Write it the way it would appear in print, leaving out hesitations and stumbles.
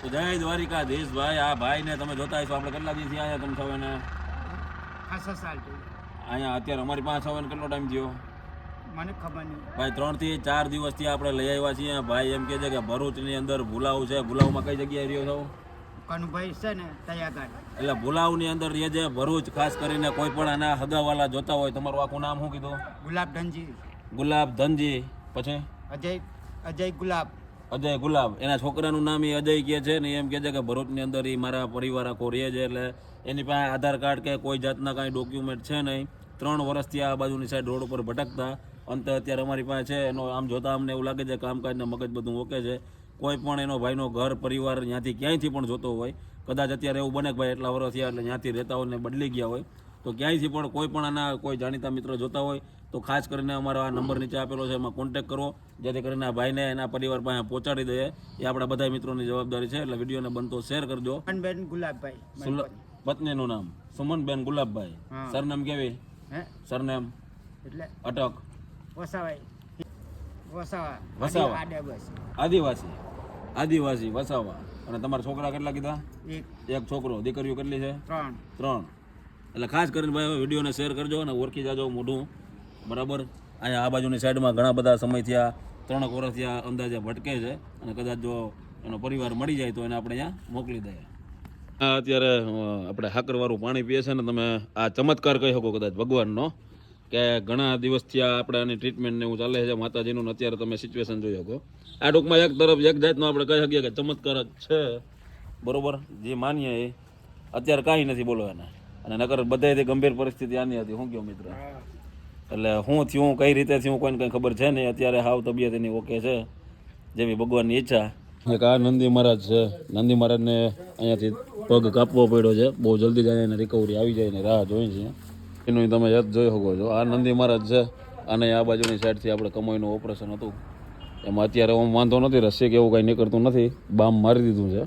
જય દ્વારિકાધીશ ભાઈ. આ ભાઈ ને તમે જોતા હશો, આપણે કેટલા દિવસથી આવ્યા તમે છો એને ખાસા સાલ થયું. અહીંયા અત્યારે અમારી પાસે છો કેટલો ટાઈમ થયો મને ખબર નહીં ભાઈ? 3 થી 4 દિવસથી આપણે લઈ આવ્યા છીએ. ભાઈ એમ કહે છે કે ભરૂચની અંદર ભુલાવ છે. ભુલાવમાં કઈ જગ્યાએ રહ્યો છો? કનુભાઈ છે ને તૈયાર. એટલે ભુલાવની અંદર રહે છે ભરૂચ. ખાસ કરીને કોઈ પણ આના હગાવાલા જોતા હોય, તમારું આખું નામ શું કીધું? ગુલાબ ધનજી. ગુલાબ ધનજી. પછી અજય ગુલાબ. અજય ગુલાબ. એના છોકરાનું નામ એ અજય કહે છે ને એમ કહે છે કે ભરૂચની અંદર એ મારા પરિવાર આખો રહે છે. એટલે એની પાસે આધાર કાર્ડ કે કોઈ જાતના કાંઈ ડોક્યુમેન્ટ છે નહીં. 3 વર્ષથી આ બાજુની સાઈડ રોડ ઉપર ભટકતા અંતે અત્યારે અમારી પાસે છે. એનો આમ જોતા અમને એવું લાગે છે કામકાજને મગજ બધું ઓકે છે. કોઈ પણ એનો ભાઈનો ઘર પરિવાર ત્યાંથી ક્યાંયથી પણ જોતો હોય, કદાચ અત્યારે એવું બને કે ભાઈ એટલા વર્ષ થયા એટલે ત્યાંથી રહેતા હોય ને બદલી ગયા હોય, તો ક્યાંયથી પણ કોઈ પણ આના કોઈ જાણીતા મિત્રો જોતા હોય તો ખાસ કરીને અમારો આ નંબર નીચે આપેલો છે, એમાં કોન્ટેક કરો, જેથી કરીને આ ભાઈને એના પરિવાર પાસે પહોંચાડી દઈએ. એ આપણા બધા મિત્રોની જવાબદારી છે. એટલે વિડીયોને બનતો શેર કરજો. બેન ગુલાબભાઈ. પત્નીનું નામ સુમનબેન ગુલાબભાઈ. સરનામ કેવી? સરનામ એટલે અટક વસાવા આદિવાસી વસાવા. અને તમારા છોકરા કેટલા કીધા? એક છોકરો. દીકરીઓ કેટલી છે? 3. એટલે ખાસ કરીને ભાઈ વિડીયોને શેર કરજો અને ઓળખી જાજો મોઢું. બરાબર. અહીંયા આ બાજુની સાઈડમાં ઘણા બધા સમયથી આ 3 વર્ષથી આ અંદાજે ભટકે છે અને કદાચ જો એનો પરિવાર મળી જાય તો એને આપણે અહીંયા મોકલી દઈએ. અત્યારે આપણે હાકરવાળું પાણી પીએ છે ને, તમે આ ચમત્કાર કહી શકો કદાચ ભગવાનનો, કે ઘણા દિવસથી આ આપણે આની ટ્રીટમેન્ટ ને એવું ચાલે છે માતાજીનું. અત્યારે તમે સિચ્યુએશન જોઈ શકો. આ ટૂંકમાં એક તરફ એક જાતનો આપણે કહી શકીએ કે ચમત્કાર જ છે. બરોબર. જે માનીએ એ અત્યારે કાંઈ નથી બોલવાના. અને નકર બધાથી ગંભીર પરિસ્થિતિ આની હતી. શું કહો મિત્ર? એટલે શું થયું, કઈ રીતે થયું, કોઈને કંઈ ખબર છે નહીં. અત્યારે હાવ તબિયત એની ઓકે છે, જેવી ભગવાનની ઈચ્છા. એક આ નંદી મહારાજ છે. નંદી મહારાજને અહીંયાથી પગ કાપવો પડ્યો છે. બહુ જલ્દી જ એને રિકવરી આવી જાય ને રાહ જોઈ છે. એનું તમે યાદ જોઈ શકો છો. આ નંદી મહારાજ છે. અને આ બાજુની સાઈડથી આપણે કમોઈનું ઓપરેશન હતું, એમાં અત્યારે હું વાંધો નથી. રસી કે એવું કાંઈ નીકળતું નથી. બામ મારી દીધું છે.